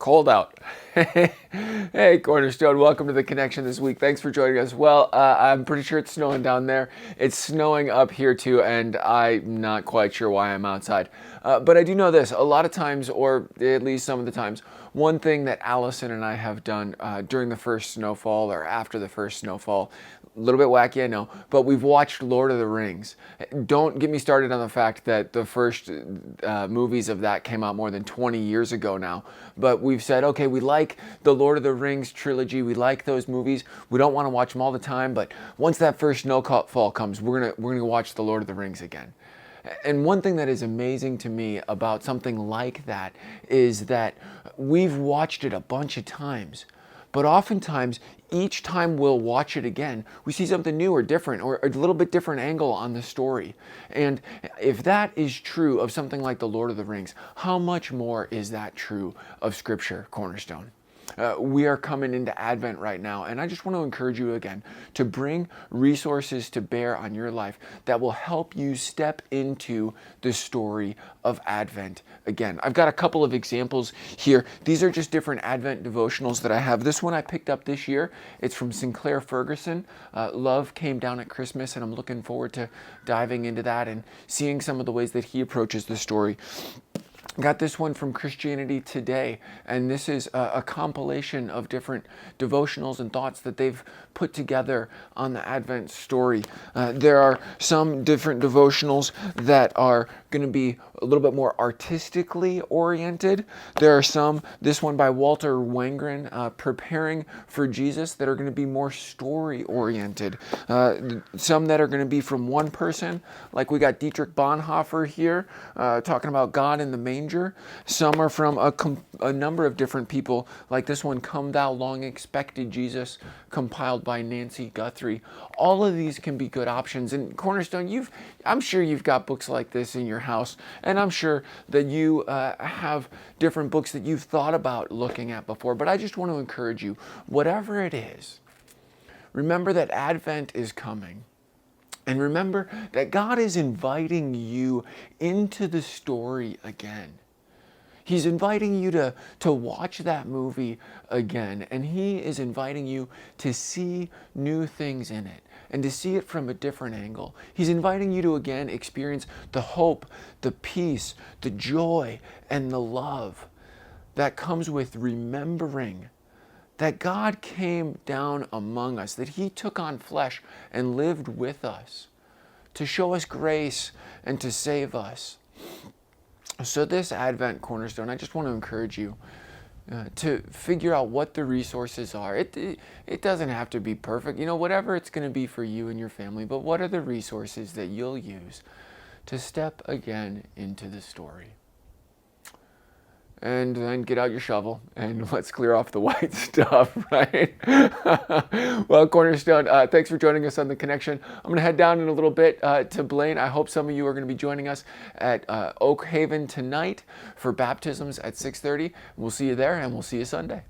cold out. Hey, Cornerstone, welcome to the connection this week. Thanks for joining us. Well, I'm pretty sure it's snowing down there. It's snowing up here too, and I'm not quite sure why I'm outside. But I do know this, a lot of times, or at least some of the times, one thing that Allison and I have done during the first snowfall or after the first snowfall, a little bit wacky, I know, but we've watched Lord of the Rings. Don't get me started on the fact that the first movies of that came out more than 20 years ago now. But we've said, okay, we like the Lord of the Rings trilogy. We like those movies. We don't want to watch them all the time, but once that first snowfall comes, we're gonna watch the Lord of the Rings again. And one thing that is amazing to me about something like that is that we've watched it a bunch of times. But oftentimes, each time we'll watch it again, we see something new or different or a little bit different angle on the story. And if that is true of something like The Lord of the Rings, how much more is that true of Scripture, Cornerstone? We are coming into Advent right now, and I just want to encourage you again to bring resources to bear on your life that will help you step into the story of Advent again. I've got a couple of examples here. These are just different Advent devotionals that I have. This one I picked up this year. It's from Sinclair Ferguson. Love Came Down at Christmas, and I'm looking forward to diving into that and seeing some of the ways that he approaches the story. Got this one from Christianity Today, and this is a compilation of different devotionals and thoughts that they've put together on the Advent story. There are some different devotionals that are going to be a little bit more artistically oriented. There are some, this one by Walter Wangerin, Preparing for Jesus, that are going to be more story oriented. Some that are going to be from one person, like we got Dietrich Bonhoeffer here, talking about God in the manger. Some are from a number of different people, like this one, Come Thou Long Expected Jesus, compiled by Nancy Guthrie. All of these can be good options. And Cornerstone, I'm sure you've got books like this in your house, and I'm sure that you have different books that you've thought about looking at before. But I just want to encourage you, whatever it is, remember that Advent is coming. And remember that God is inviting you into the story again. He's inviting you to watch that movie again. And he is inviting you to see new things in it and to see it from a different angle. He's inviting you to again experience the hope, the peace, the joy, and the love that comes with remembering that God came down among us, that he took on flesh and lived with us to show us grace and to save us. So this Advent, Cornerstone, I just want to encourage you to figure out what the resources are. It doesn't have to be perfect, whatever it's going to be for you and your family, but what are the resources that you'll use to step again into the story? And then get out your shovel and let's clear off the white stuff, right? Well, Cornerstone, thanks for joining us on The Connection. I'm going to head down in a little bit to Blaine. I hope some of you are going to be joining us at Oak Haven tonight for baptisms at 6:30. We'll see you there, and we'll see you Sunday.